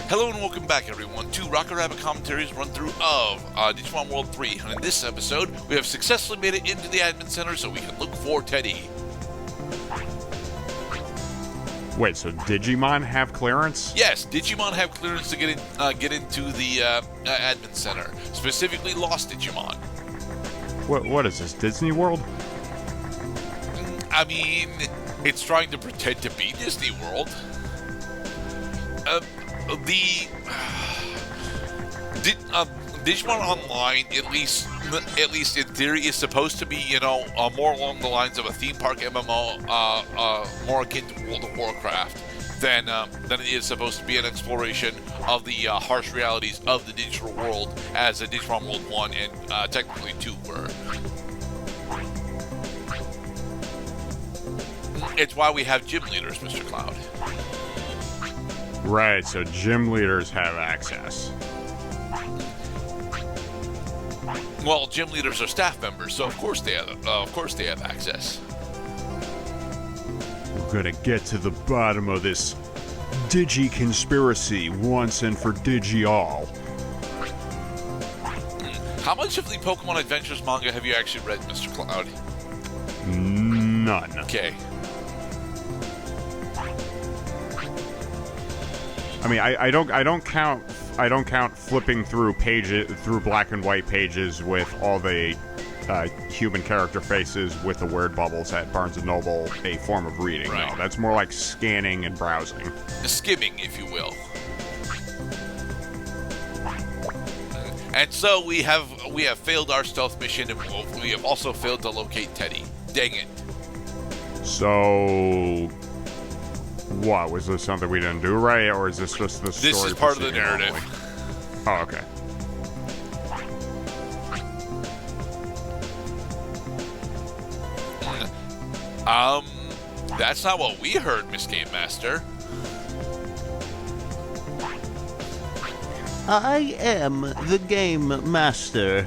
Hello and welcome back, everyone, to Rocket Rabbit Commentaries run-through of Digimon World 3. And in this episode, we have successfully made it into the admin center so we can look for Teddy. Wait, so Digimon have clearance? Yes, Digimon have clearance to get into the admin center, specifically Lost Digimon. What is this, Disney World? I mean, it's trying to pretend to be Disney World. Digimon Online, at least in theory, is supposed to be, more along the lines of a theme park MMO, more akin to World of Warcraft than it is supposed to be an exploration of the harsh realities of the digital world, as Digimon World 1 and technically 2 were. It's why we have gym leaders, Mr. Cloud. Right, so gym leaders have access. Well, gym leaders are staff members, so of course they have access. We're gonna get to the bottom of this Digi conspiracy once and for Digi-all. How much of the Pokemon Adventures manga have you actually read, Mr. Cloud? None. Okay. I mean, I don't count flipping through black and white pages with all the human character faces with the word bubbles at Barnes & Noble a form of reading. Right. No, that's more like scanning and browsing. Skimming, if you will. And so we have failed our stealth mission, and we have also failed to locate Teddy. Dang it. So, what? Was this something we didn't do right, or is this just the story? This is part of the narrative. Oh, okay. That's not what we heard, Miss Game Master. I am the Game Master.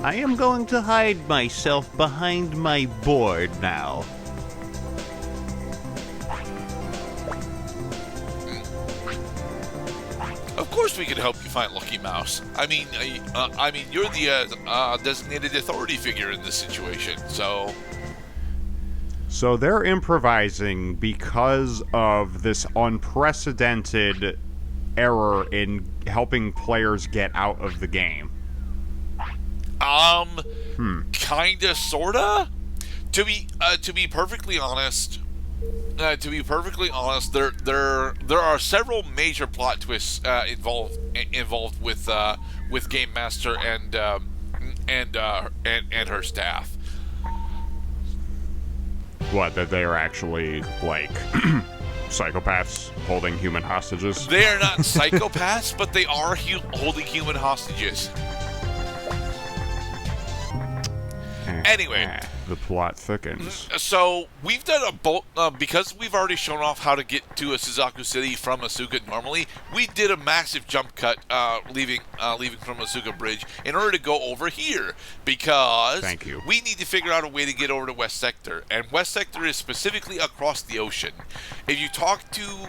I am going to hide myself behind my board now. Of course we can help you find Lucky Mouse. I mean, you're the designated authority figure in this situation, so... So they're improvising because of this unprecedented error in helping players get out of the game. Kinda, sorta. To be perfectly honest, there are several major plot twists involved with Game Master and her staff. What, that they are actually, like, psychopaths holding human hostages? They are not psychopaths, but they are holding human hostages. Anyway, the plot thickens. So we've done because we've already shown off how to get to a Suzaku City from Asuka normally. We did a massive jump cut, leaving from Asuka Bridge in order to go over here because Thank you. We need to figure out a way to get over to West Sector, and West Sector is specifically across the ocean. If you talk to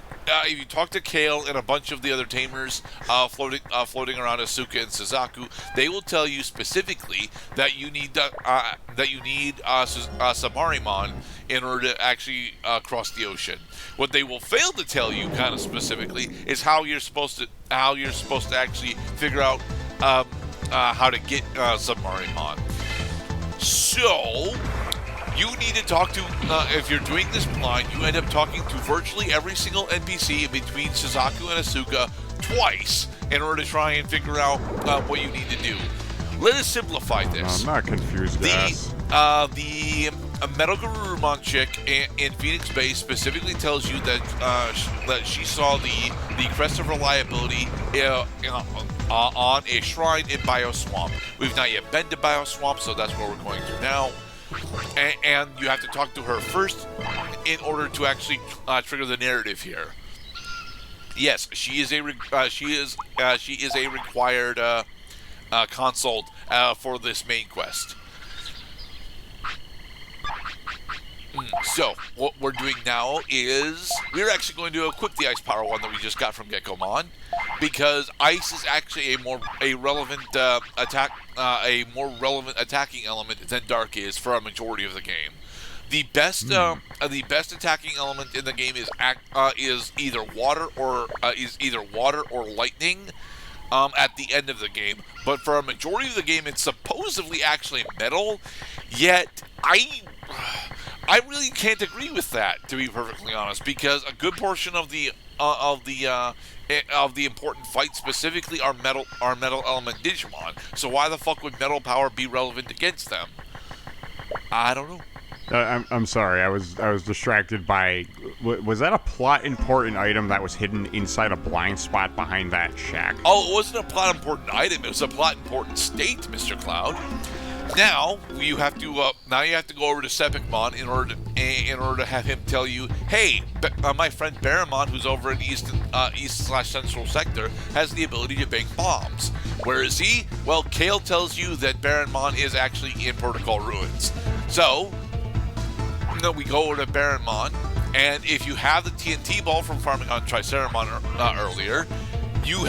Kale and a bunch of the other tamers floating around Asuka and Suzaku, they will tell you specifically that you need Samarimon in order to actually cross the ocean. What they will fail to tell you, kind of specifically, is how you're supposed to actually figure out how to get Samarimon. So you need to talk to, if you're doing this blind, you end up talking to virtually every single NPC in between Suzaku and Asuka twice in order to try and figure out what you need to do. Let us simplify this. I'm not confused, guys. The Metal Garurumon chick in Phoenix Bay specifically tells you that she saw the crest of reliability on a shrine in Bioswamp. We've not yet been to Bioswamp, so that's where we're going to now. And you have to talk to her first in order to actually trigger the narrative here. Yes, she is a required consult for this main quest. So, what we're doing now is we're actually going to equip the Ice Power one that we just got from Geckomon, because Ice is actually a more relevant attacking element than Dark is for a majority of the game. The best attacking element in the game is either water or lightning. At the end of the game, but for a majority of the game, it's supposedly actually metal. Yet I really can't agree with that, to be perfectly honest, because a good portion of the important fights specifically are metal element Digimon. So why the fuck would metal power be relevant against them? I don't know. I'm sorry. I was distracted by. Was that a plot important item that was hidden inside a blind spot behind that shack? Oh, it wasn't a plot important item. It was a plot important state, Mr. Cloud. Now you have to go over to Sepicmon in order to have him tell you, hey, my friend Barramon, who's over in East/Central Sector, has the ability to make bombs. Where is he? Well, Kale tells you that Barramon is actually in Protocol Ruins. So we go over to Barramon, and if you have the TNT ball from farming on Triceramon earlier, he will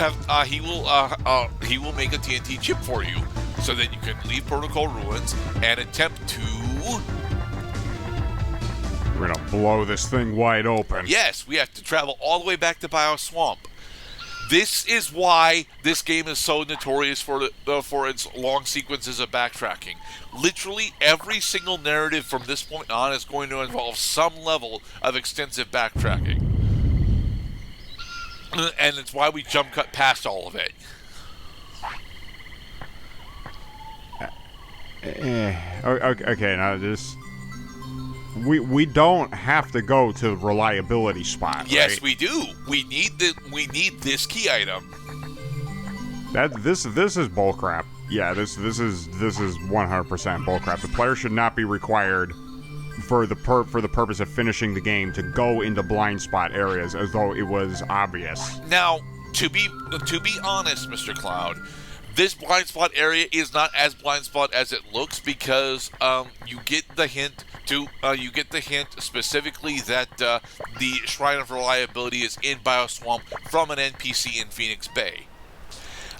make a TNT chip for you, so that you can leave Protocol Ruins and attempt to. We're gonna blow this thing wide open. Yes, we have to travel all the way back to Bio Swamp. This is why this game is so notorious for its long sequences of backtracking. Literally every single narrative from this point on is going to involve some level of extensive backtracking. And it's why we jump cut past all of it. Okay, now this. We don't have to go to the reliability spot. Yes, right? we do. We need this key item. This is bullcrap. Yeah, this is 100% bullcrap. The player should not be required for the purpose of finishing the game to go into blind spot areas as though it was obvious. Now, to be honest, Mr. Cloud, this blind spot area is not as blind spot as it looks, because you get the hint specifically that the Shrine of Reliability is in Bioswamp from an NPC in Phoenix Bay.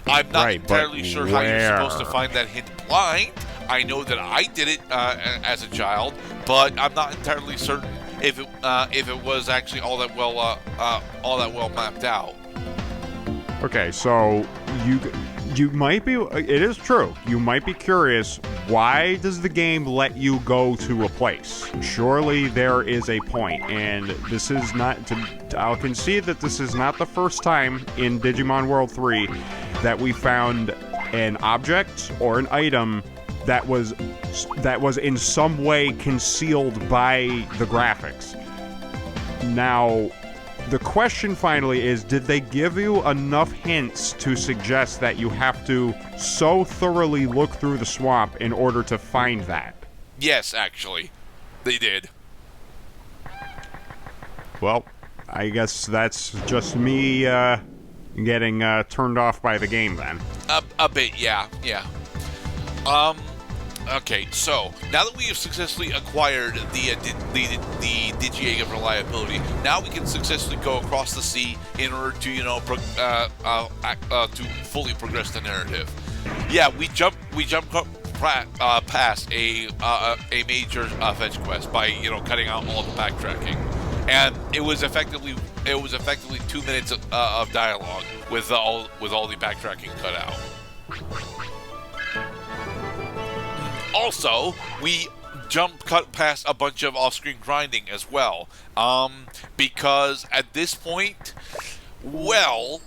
I'm not entirely sure how you're supposed to find that hint blind. I know that I did it as a child, but I'm not entirely certain if it was actually all that well mapped out. Okay, so you might be. It is true. You might be curious. Why does the game let you go to a place? Surely there is a point, and this is not. I'll concede that this is not the first time in Digimon World 3 that we found an object or an item that was in some way concealed by the graphics. Now, the question finally is, did they give you enough hints to suggest that you have to so thoroughly look through the swamp in order to find that? Yes, actually. They did. Well, I guess that's just me getting turned off by the game then. A bit, yeah. Okay, so now that we have successfully acquired the Digi-Egg of Reliability, now we can successfully go across the sea in order to to fully progress the narrative. Yeah, we jump past a major fetch quest by cutting out all the backtracking, and it was effectively 2 minutes of dialogue with all the backtracking cut out. Also, we cut past a bunch of off-screen grinding as well, because at this point, well,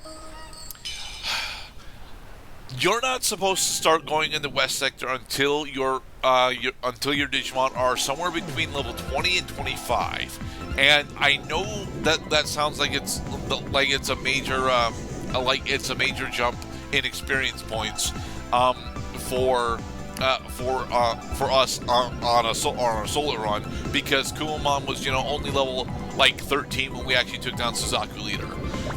you're not supposed to start going in the West Sector until your Digimon are somewhere between level 20 and 25. And I know that sounds like it's a major jump in experience points for us on a solo run, because Kumamon was only level 13 when we actually took down Suzaku Leader.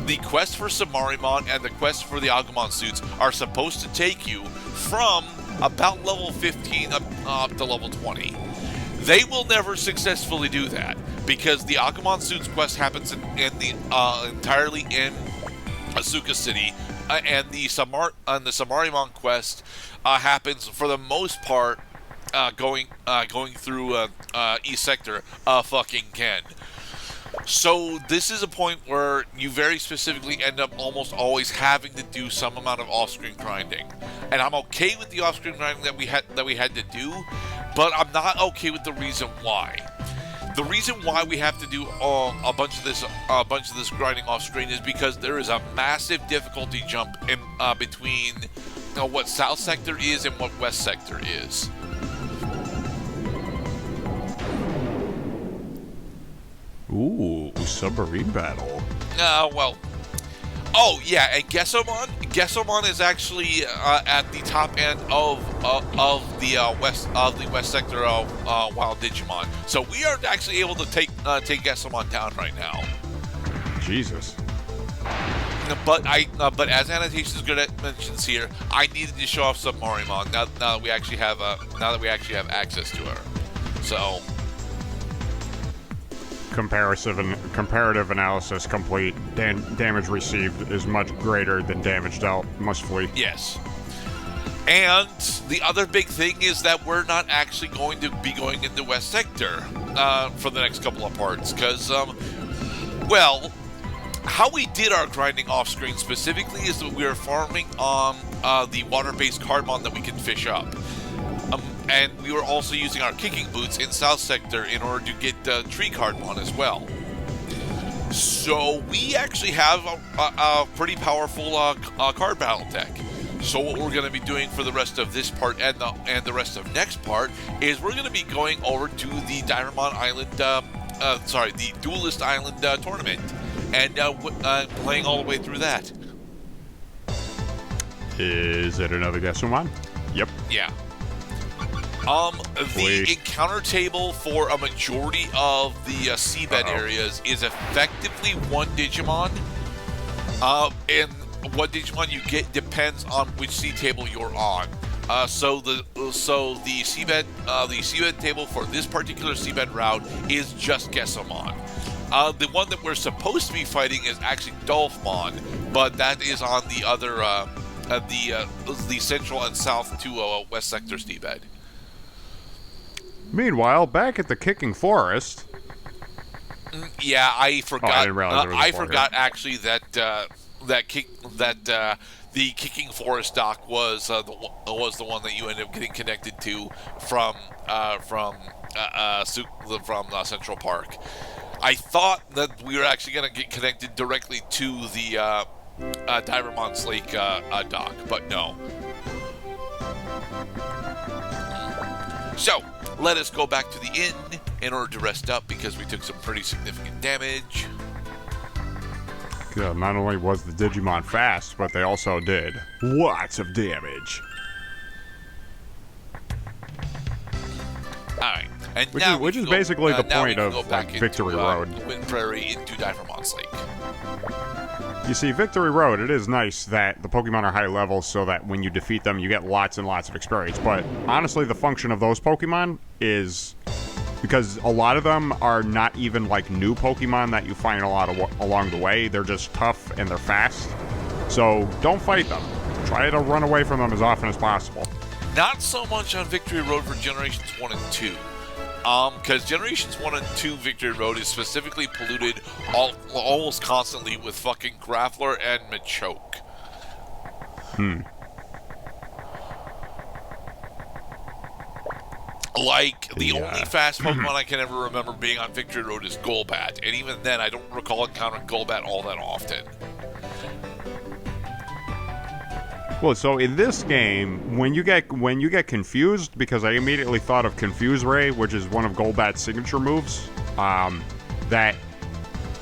The quest for Samarimon and the quest for the Agumon suits are supposed to take you from about level 15 up to level 20. They will never successfully do that because the Agumon Suits quest happens entirely in Asuka City, and the Samarimon quest happens for the most part going through East Sector fucking Ken. So this is a point where you very specifically end up almost always having to do some amount of off-screen grinding, and I'm okay with the off-screen grinding that we had to do, but I'm not okay with the reason why. The reason why we have to do a bunch of this grinding off-screen is because there is a massive difficulty jump in between what South Sector is and what West Sector is. Ooh, submarine battle. Well. Oh yeah, and Gesomon is actually at the top end of the West Sector of Wild Digimon. So we are actually able to take Gesomon down right now. Jesus. But as Annotations good at mentions here, I needed to show off Submarimon now that we actually have access to her. So. Comparative analysis complete. Damage received is much greater than damage dealt. Must flee. Yes. And the other big thing is that we're not actually going to be going into West Sector for the next couple of parts. Because, how we did our grinding off-screen specifically is that we were farming on the water-based cardmon that we can fish up. And we were also using our kicking boots in South Sector in order to get tree cardmon as well. So we actually have a pretty powerful card battle deck. So what we're going to be doing for the rest of this part and the rest of next part is we're going to be going over to the Digimon Island, the Duelist Island tournament, and playing all the way through that. Is it another Gesumon? Yep. Yeah. The encounter table for a majority of the seabed areas is effectively one Digimon. And what Digimon you get depends on which sea table you're on. So the seabed table for this particular seabed route is just Gesomon. The one that we're supposed to be fighting is actually Dolphmon, but that is on the other the central and south to West Sector seabed. Meanwhile, back at the Kicking Forest. Yeah, I forgot. I didn't realize I forgot actually that the Kicking Forest dock was the one that you ended up getting connected to from Central Park. I thought that we were actually going to get connected directly to the Divermon's Lake dock, but no. So, let us go back to the inn in order to rest up because we took some pretty significant damage. Yeah, not only was the Digimon fast, but they also did lots of damage. Alright, and which is basically the point of Victory Road. Wind Prairie into Divermon's Lake. You see, Victory Road, it is nice that the Pokemon are high level so that when you defeat them, you get lots and lots of experience. But honestly, the function of those Pokemon is because a lot of them are not even like new Pokemon that you find along the way. They're just tough and they're fast. So don't fight them. Try to run away from them as often as possible. Not so much on Victory Road for Generations 1 and 2. Because Generations 1 and 2 Victory Road is specifically polluted almost constantly with fucking Grappler and Machoke. Like, the only fast Pokemon I can ever remember being on Victory Road is Golbat, and even then I don't recall encountering Golbat all that often. Well, so in this game, when you get confused, because I immediately thought of Confuse Ray, which is one of Golbat's signature moves, that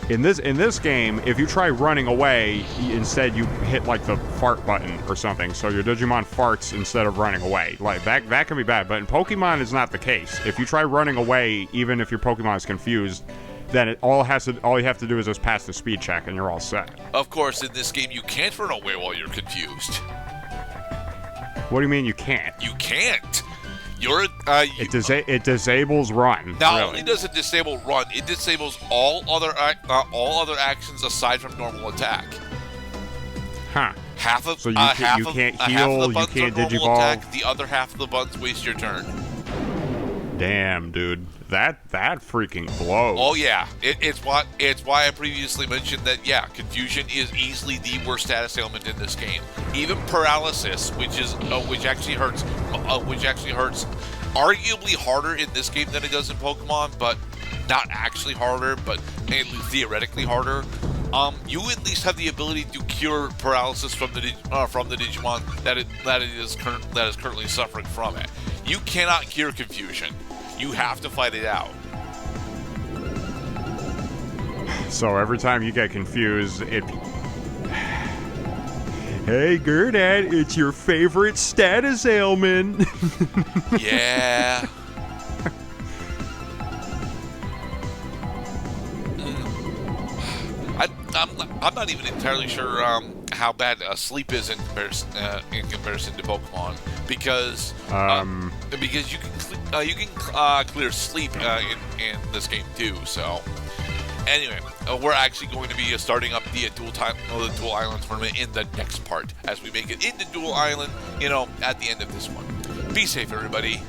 in this game, if you try running away, instead you hit like the fart button or something, so your Digimon farts instead of running away. Like that can be bad, but in Pokemon it's not the case. If you try running away, even if your Pokemon is confused, then all you have to do is just pass the speed check and you're all set. Of course, in this game you can't run away while you're confused. What do you mean you can't? You can't. You're It disables run. Not really. only does it disable run, it disables all other actions aside from normal attack. Huh. Half of So you half can't of, heal, half of the you buttons can't are normal digivolve. attack. The other half of the buttons waste your turn. Damn, dude, that freaking blows. Oh yeah, it's why I previously mentioned that. Yeah, confusion is easily the worst status ailment in this game. Even paralysis, which actually hurts arguably harder in this game than it does in Pokemon, but not actually harder, but theoretically harder. You at least have the ability to cure paralysis from the Digimon that is currently suffering from it. You cannot cure confusion. You have to fight it out. So every time you get confused, it. Hey, Gerdad, it's your favorite status ailment. Yeah. I'm not even entirely sure how bad sleep is in comparison to Pokemon, because you can clear sleep in this game too. So anyway, we're actually going to be starting up the Dual Island tournament in the next part as we make it into Dual Island. At the end of this one. Be safe, everybody.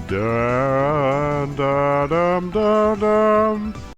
Dun, dun, dum, dum, dum.